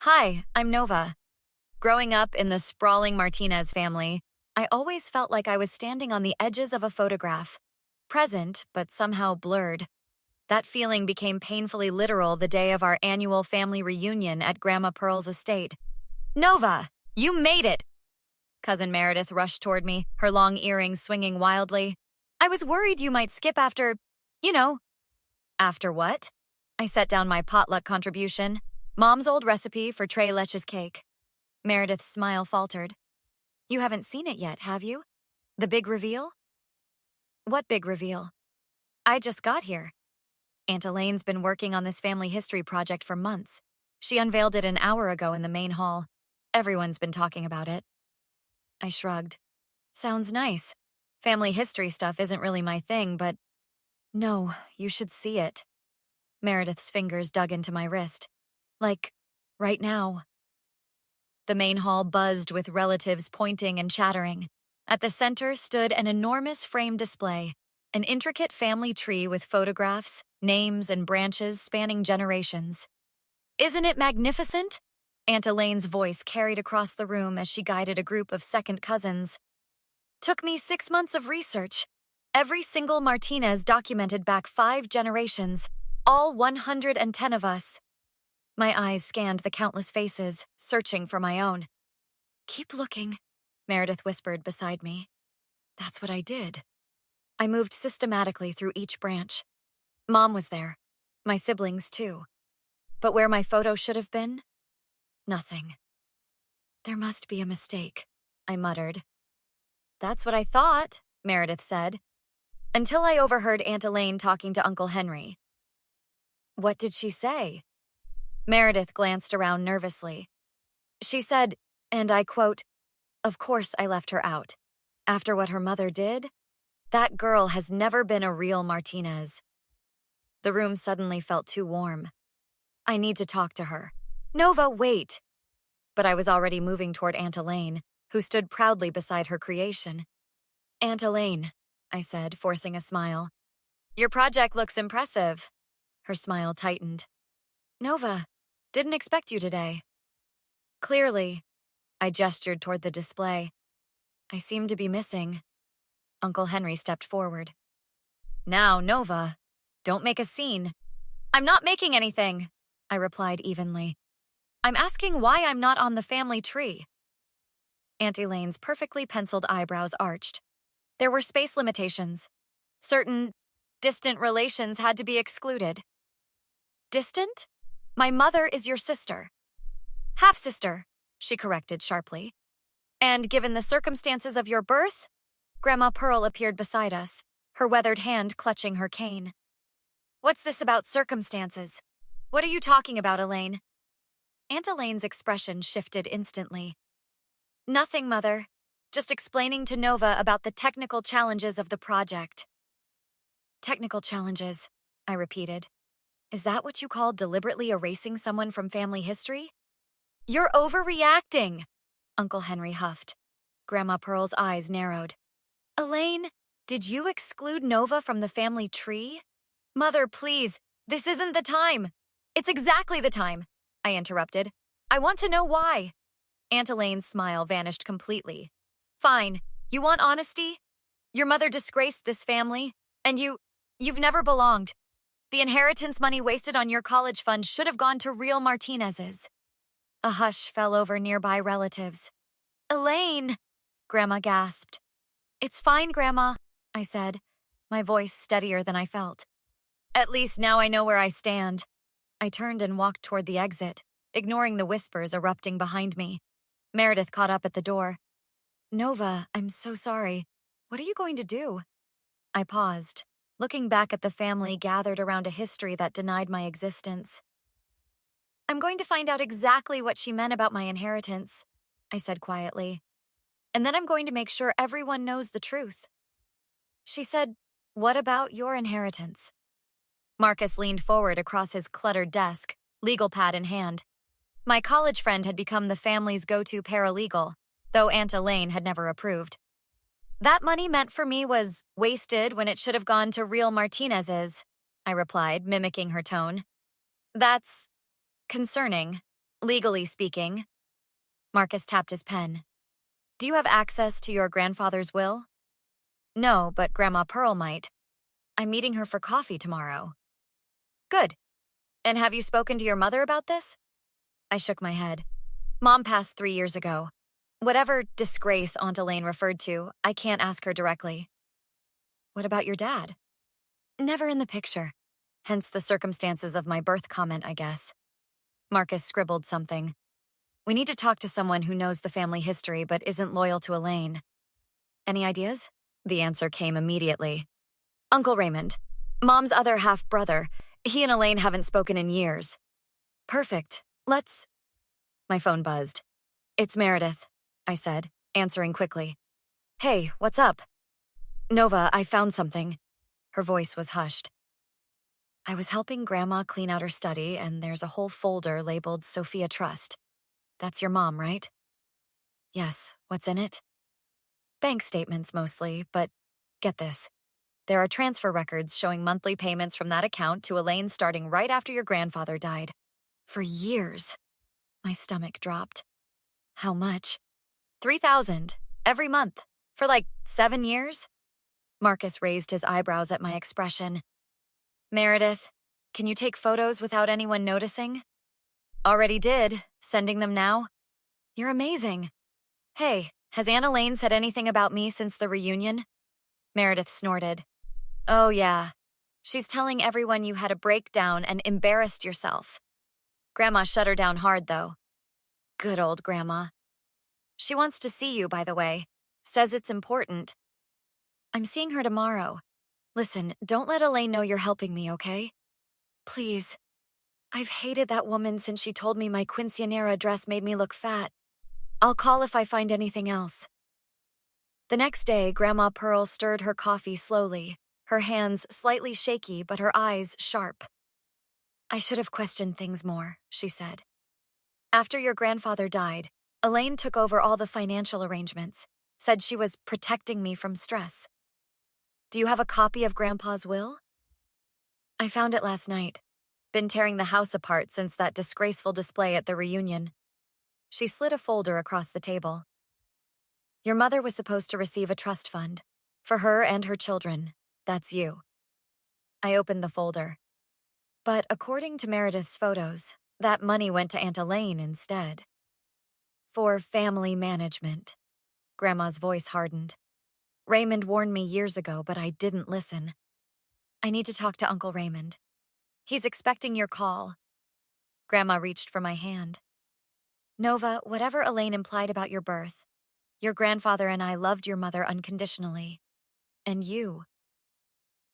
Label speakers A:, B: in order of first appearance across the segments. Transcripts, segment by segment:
A: Hi, I'm Nova. Growing up in the sprawling Martinez family, I always felt like I was standing on the edges of a photograph, present but somehow blurred. That feeling became painfully literal the day of our annual family reunion at Grandma Pearl's estate. Nova, you made it! Cousin Meredith rushed toward me, her long earrings swinging wildly. I was worried you might skip after, you know. After what? I set down my potluck contribution, Mom's old recipe for tres leches cake. Meredith's smile faltered. You haven't seen it yet, have you? The big reveal? What big reveal? I just got here. Aunt Elaine's been working on this family history project for months. She unveiled it an hour ago in the main hall. Everyone's been talking about it. I shrugged. Sounds nice. Family history stuff isn't really my thing, but... No, you should see it. Meredith's fingers dug into my wrist. Like, right now. The main hall buzzed with relatives pointing and chattering. At the center stood an enormous frame display, an intricate family tree with photographs, names, and branches spanning generations. Isn't it magnificent? Aunt Elaine's voice carried across the room as she guided a group of second cousins. Took me 6 months of research. Every single Martinez documented back 5 generations, all 110 of us. My eyes scanned the countless faces, searching for my own. Keep looking, Meredith whispered beside me. That's what I did. I moved systematically through each branch. Mom was there. My siblings, too. But where my photo should have been? Nothing. There must be a mistake, I muttered. That's what I thought, Meredith said, until I overheard Aunt Elaine talking to Uncle Henry. What did she say? Meredith glanced around nervously. She said, and I quote, "Of course I left her out. After what her mother did, that girl has never been a real Martinez." The room suddenly felt too warm. I need to talk to her. Nova, wait! But I was already moving toward Aunt Elaine, who stood proudly beside her creation. Aunt Elaine, I said, forcing a smile. Your project looks impressive. Her smile tightened. Nova, didn't expect you today. Clearly, I gestured toward the display. I seem to be missing. Uncle Henry stepped forward. Now, Nova, don't make a scene. I'm not making anything, I replied evenly. I'm asking why I'm not on the family tree. Aunt Elaine's perfectly penciled eyebrows arched. There were space limitations. Certain distant relations had to be excluded. Distant? My mother is your sister. Half-sister, she corrected sharply. And given the circumstances of your birth, Grandma Pearl appeared beside us, her weathered hand clutching her cane. What's this about circumstances? What are you talking about, Elaine? Aunt Elaine's expression shifted instantly. Nothing, Mother. Just explaining to Nova about the technical challenges of the project. Technical challenges, I repeated. Is that what you call deliberately erasing someone from family history? You're overreacting, Uncle Henry huffed. Grandma Pearl's eyes narrowed. Elaine, did you exclude Nova from the family tree? Mother, please, this isn't the time. It's exactly the time, I interrupted. I want to know why. Aunt Elaine's smile vanished completely. Fine, you want honesty? Your mother disgraced this family, and you've never belonged. The inheritance money wasted on your college fund should have gone to real Martinez's. A hush fell over nearby relatives. Elaine, Grandma gasped. It's fine, Grandma, I said, my voice steadier than I felt. At least now I know where I stand. I turned and walked toward the exit, ignoring the whispers erupting behind me. Meredith caught up at the door. Nova, I'm so sorry. What are you going to do? I paused, looking back at the family gathered around a history that denied my existence. I'm going to find out exactly what she meant about my inheritance, I said quietly. And then I'm going to make sure everyone knows the truth. She said, what about your inheritance? Marcus leaned forward across his cluttered desk, legal pad in hand. My college friend had become the family's go-to paralegal, though Aunt Elaine had never approved. That money meant for me was wasted when it should have gone to real Martinez's, I replied, mimicking her tone. That's concerning, Legally speaking. Marcus tapped his pen. Do you have access to your grandfather's will? No, but Grandma Pearl might. I'm meeting her for coffee tomorrow. Good. And have you spoken to your mother about this? I shook my head. Mom passed 3 years ago. Whatever disgrace Aunt Elaine referred to, I can't ask her directly. What about your dad? Never in the picture. Hence the circumstances of my birth comment, I guess. Marcus scribbled something. We need to talk to someone who knows the family history but isn't loyal to Elaine. Any ideas? The answer came immediately. Uncle Raymond. Mom's other half-brother. He and Elaine haven't spoken in years. Perfect. Let's... My phone buzzed. It's Meredith, I said, answering quickly. Hey, what's up? Nova, I found something. Her voice was hushed. I was helping Grandma clean out her study, and there's a whole folder labeled Sophia Trust. That's your mom, right? Yes, what's in it? Bank statements mostly, but get this. There are transfer records showing monthly payments from that account to Elaine starting right after your grandfather died. For years. My stomach dropped. How much? $3,000 every month for like 7 years? Marcus raised his eyebrows at my expression. Meredith, can you take photos without anyone noticing? Already did. Sending them now? You're amazing. Hey, has Aunt Elaine said anything about me since the reunion? Meredith snorted. Oh, yeah. She's telling everyone you had a breakdown and embarrassed yourself. Grandma shut her down hard, though. Good old Grandma. She wants to see you, by the way. Says it's important. I'm seeing her tomorrow. Listen, don't let Elaine know you're helping me, okay? Please. I've hated that woman since she told me my quinceañera dress made me look fat. I'll call if I find anything else. The next day, Grandma Pearl stirred her coffee slowly, her hands slightly shaky but her eyes sharp. I should have questioned things more, she said. After your grandfather died, Elaine took over all the financial arrangements, said she was protecting me from stress. Do you have a copy of Grandpa's will? I found it last night. Been tearing the house apart since that disgraceful display at the reunion. She slid a folder across the table. Your mother was supposed to receive a trust fund. For her and her children. That's you. I opened the folder. But according to Meredith's photos, that money went to Aunt Elaine instead. For family management. Grandma's voice hardened. Raymond warned me years ago, but I didn't listen. I need to talk to Uncle Raymond. He's expecting your call. Grandma reached for my hand. Nova, whatever Elaine implied about your birth, your grandfather and I loved your mother unconditionally. And you.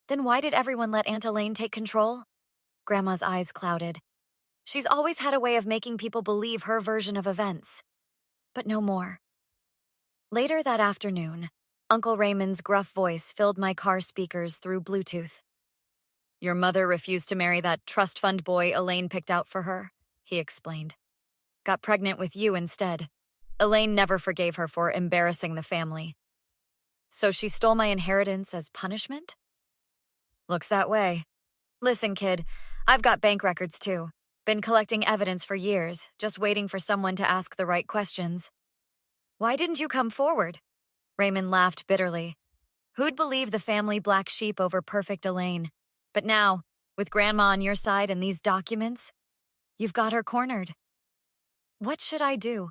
A: Then why did everyone let Aunt Elaine take control? Grandma's eyes clouded. She's always had a way of making people believe her version of events. But no more. Later that afternoon, Uncle Raymond's gruff voice filled my car speakers through Bluetooth. Your mother refused to marry that trust fund boy Elaine picked out for her, he explained. Got pregnant with you instead. Elaine never forgave her for embarrassing the family. So she stole my inheritance as punishment? Looks that way. Listen, kid, I've got bank records too. Been collecting evidence for years, just waiting for someone to ask the right questions. Why didn't you come forward? Raymond laughed bitterly. Who'd believe the family black sheep over perfect Elaine? But now, with Grandma on your side and these documents, you've got her cornered. What should I do?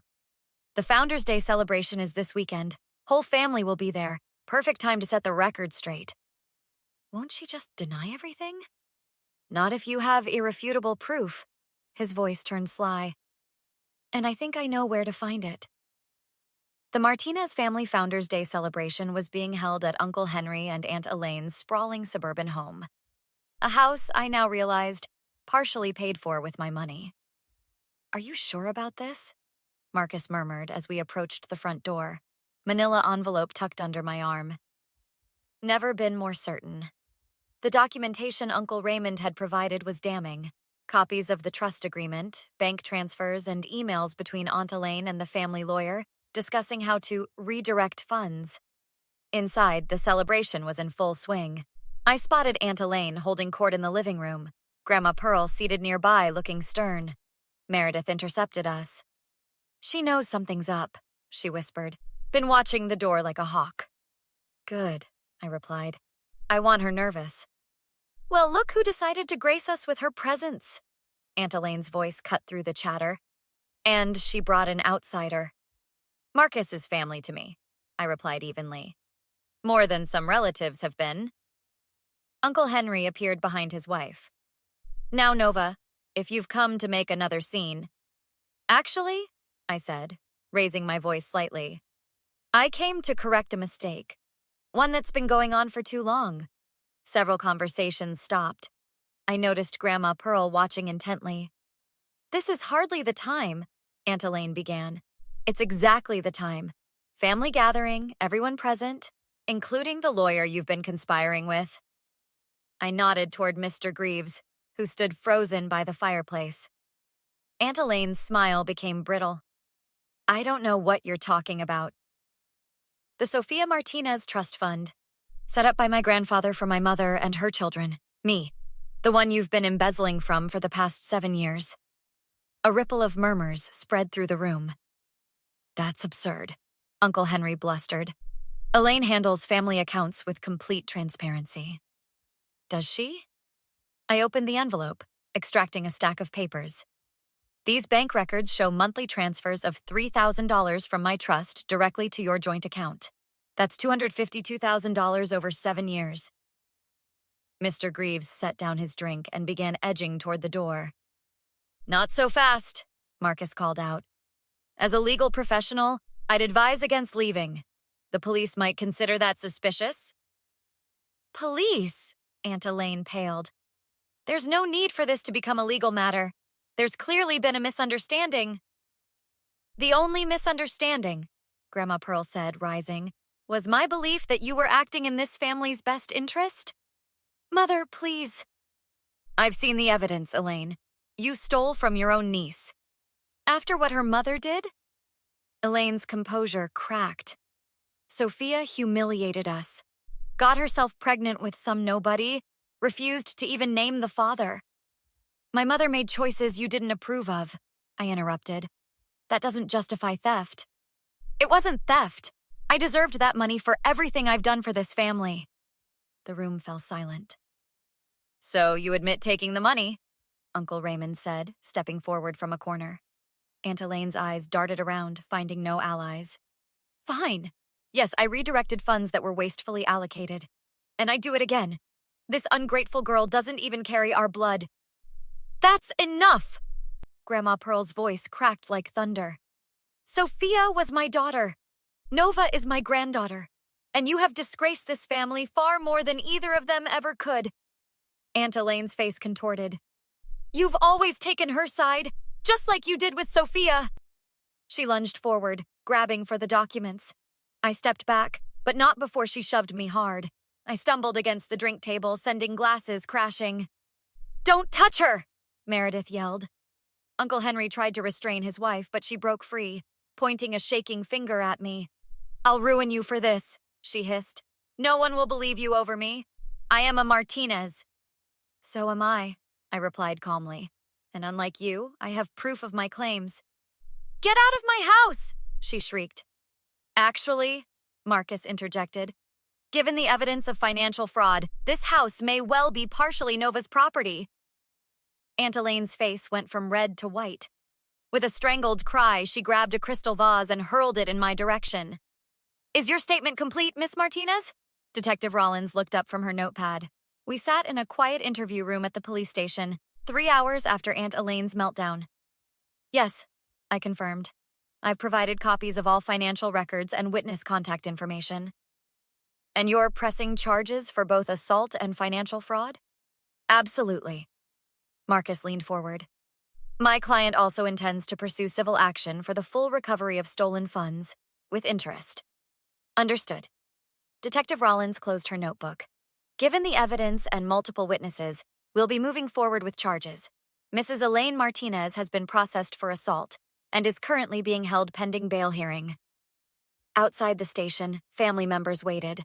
A: The Founders' Day celebration is this weekend. Whole family will be there. Perfect time to set the record straight. Won't she just deny everything? Not if you have irrefutable proof. His voice turned sly. And I think I know where to find it. The Martinez family Founders' Day celebration was being held at Uncle Henry and Aunt Elaine's sprawling suburban home. A house, I now realized, partially paid for with my money. Are you sure about this? Marcus murmured as we approached the front door, manila envelope tucked under my arm. Never been more certain. The documentation Uncle Raymond had provided was damning. Copies of the trust agreement, bank transfers, and emails between Aunt Elaine and the family lawyer discussing how to redirect funds. Inside, the celebration was in full swing. I spotted Aunt Elaine holding court in the living room, Grandma Pearl seated nearby looking stern. Meredith intercepted us. She knows something's up, she whispered. Been watching the door like a hawk. Good, I replied. I want her nervous. Well, look who decided to grace us with her presence. Aunt Elaine's voice cut through the chatter. And she brought an outsider. Marcus is family to me, I replied evenly. More than some relatives have been. Uncle Henry appeared behind his wife. Now, Nova, if you've come to make another scene. Actually, I said, raising my voice slightly, I came to correct a mistake. One that's been going on for too long. Several conversations stopped. I noticed Grandma Pearl watching intently. This is hardly the time, Aunt Elaine began. It's exactly the time. Family gathering, everyone present, including the lawyer you've been conspiring with. I nodded toward Mr. Greaves, who stood frozen by the fireplace. Aunt Elaine's smile became brittle. I don't know what you're talking about. The Sophia Martinez Trust Fund, set up by my grandfather for my mother and her children, me, the one you've been embezzling from for the past 7 years. A ripple of murmurs spread through the room. That's absurd, Uncle Henry blustered. Elaine handles family accounts with complete transparency. Does she? I opened the envelope, extracting a stack of papers. These bank records show monthly transfers of $3,000 from my trust directly to your joint account. That's $252,000 over 7 years. Mr. Greaves set down his drink and began edging toward the door. Not so fast, Marcus called out. As a legal professional, I'd advise against leaving. The police might consider that suspicious. Police? Aunt Elaine paled. There's no need for this to become a legal matter. There's clearly been a misunderstanding. The only misunderstanding, Grandma Pearl said, rising, was my belief that you were acting in this family's best interest. Mother, please. I've seen the evidence, Elaine. You stole from your own niece. After what her mother did? Elaine's composure cracked. Sophia humiliated us, got herself pregnant with some nobody, refused to even name the father. My mother made choices you didn't approve of, I interrupted. That doesn't justify theft. It wasn't theft. I deserved that money for everything I've done for this family. The room fell silent. So you admit taking the money, Uncle Raymond said, stepping forward from a corner. Aunt Elaine's eyes darted around, finding no allies. Fine. Yes, I redirected funds that were wastefully allocated. And I'd do it again. This ungrateful girl doesn't even carry our blood. That's enough! Grandma Pearl's voice cracked like thunder. Sophia was my daughter. Nova is my granddaughter. And you have disgraced this family far more than either of them ever could. Aunt Elaine's face contorted. You've always taken her side, just like you did with Sophia. She lunged forward, grabbing for the documents. I stepped back, but not before she shoved me hard. I stumbled against the drink table, sending glasses crashing. Don't touch her! Meredith yelled. Uncle Henry tried to restrain his wife, but she broke free, pointing a shaking finger at me. I'll ruin you for this, she hissed. No one will believe you over me. I am a Martinez. So am I replied calmly. And unlike you, I have proof of my claims. Get out of my house, she shrieked. Actually, Marcus interjected, given the evidence of financial fraud, this house may well be partially Nova's property. Aunt Elaine's face went from red to white. With a strangled cry, she grabbed a crystal vase and hurled it in my direction. Is your statement complete, Miss Martinez? Detective Rollins looked up from her notepad. We sat in a quiet interview room at the police station, 3 hours after Aunt Elaine's meltdown. Yes, I confirmed. I've provided copies of all financial records and witness contact information. And you're pressing charges for both assault and financial fraud? Absolutely. Marcus leaned forward. My client also intends to pursue civil action for the full recovery of stolen funds, with interest. Understood. Detective Rollins closed her notebook. Given the evidence and multiple witnesses, we'll be moving forward with charges. Mrs. Elaine Martinez has been processed for assault and is currently being held pending bail hearing. Outside the station, family members waited.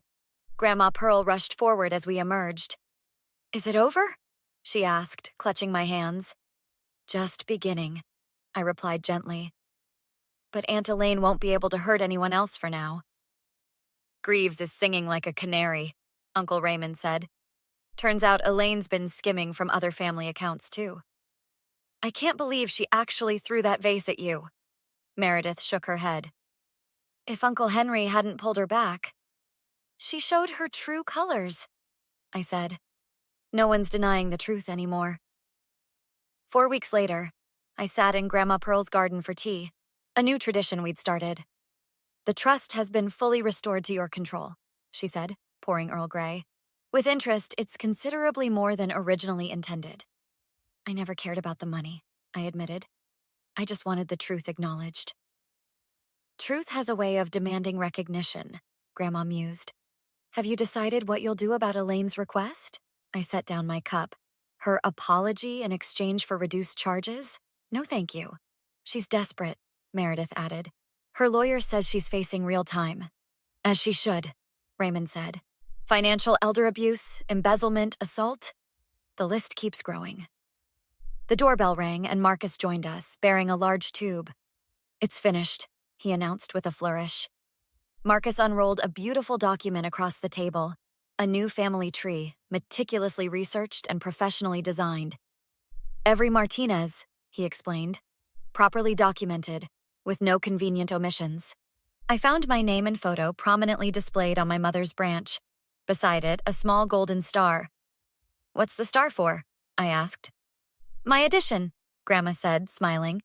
A: Grandma Pearl rushed forward as we emerged. Is it over? She asked, clutching my hands. Just beginning. I replied gently. But Aunt Elaine won't be able to hurt anyone else for now. Greaves is singing like a canary, Uncle Raymond said. Turns out Elaine's been skimming from other family accounts too. I can't believe she actually threw that vase at you. Meredith shook her head. If Uncle Henry hadn't pulled her back. She showed her true colors, I said. No one's denying the truth anymore. 4 weeks later, I sat in Grandma Pearl's garden for tea, a new tradition we'd started. The trust has been fully restored to your control, she said, pouring Earl Grey. With interest, it's considerably more than originally intended. I never cared about the money, I admitted. I just wanted the truth acknowledged. Truth has a way of demanding recognition, Grandma mused. Have you decided what you'll do about Elaine's request? I set down my cup. Her apology in exchange for reduced charges? No thank you. She's desperate, Meredith added. Her lawyer says she's facing real time. As she should, Raymond said. Financial elder abuse, embezzlement, assault. The list keeps growing. The doorbell rang and Marcus joined us, bearing a large tube. It's finished, he announced with a flourish. Marcus unrolled a beautiful document across the table, a new family tree, meticulously researched and professionally designed. Every Martinez, he explained, properly documented, with no convenient omissions. I found my name and photo prominently displayed on my mother's branch. Beside it, a small golden star. What's the star for? I asked. My addition, Grandma said, smiling.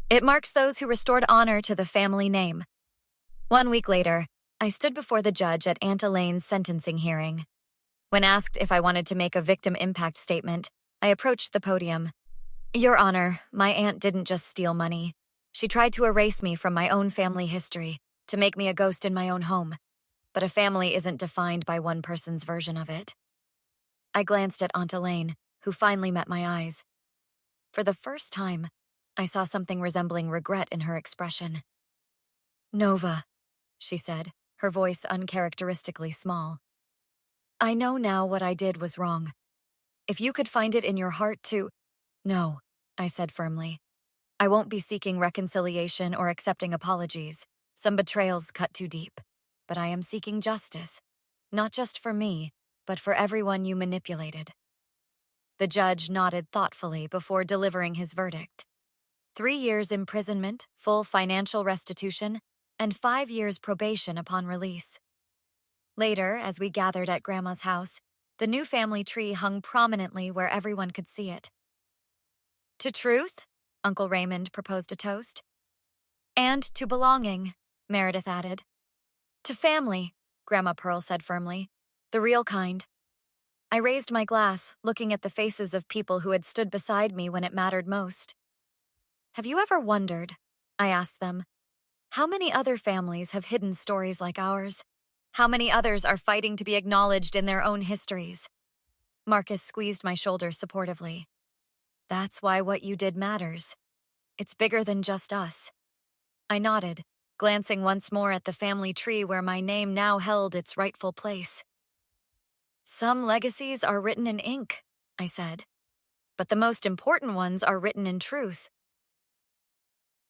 A: It marks those who restored honor to the family name. 1 week later, I stood before the judge at Aunt Elaine's sentencing hearing. When asked if I wanted to make a victim impact statement, I approached the podium. Your Honor, my aunt didn't just steal money. She tried to erase me from my own family history, to make me a ghost in my own home. But a family isn't defined by one person's version of it. I glanced at Aunt Elaine, who finally met my eyes. For the first time, I saw something resembling regret in her expression. Nova, she said, her voice uncharacteristically small. I know now what I did was wrong. If you could find it in your heart to— No, I said firmly. I won't be seeking reconciliation or accepting apologies. Some betrayals cut too deep. But I am seeking justice, not just for me, but for everyone you manipulated. The judge nodded thoughtfully before delivering his verdict. 3 years imprisonment, full financial restitution, and 5 years probation upon release. Later, as we gathered at Grandma's house, the new family tree hung prominently where everyone could see it. To truth, Uncle Raymond proposed a toast. And to belonging, Meredith added. To family, Grandma Pearl said firmly. The real kind. I raised my glass, looking at the faces of people who had stood beside me when it mattered most. Have you ever wondered, I asked them, how many other families have hidden stories like ours? How many others are fighting to be acknowledged in their own histories? Marcus squeezed my shoulder supportively. That's why what you did matters. It's bigger than just us. I nodded, glancing once more at the family tree where my name now held its rightful place. Some legacies are written in ink, I said. But the most important ones are written in truth.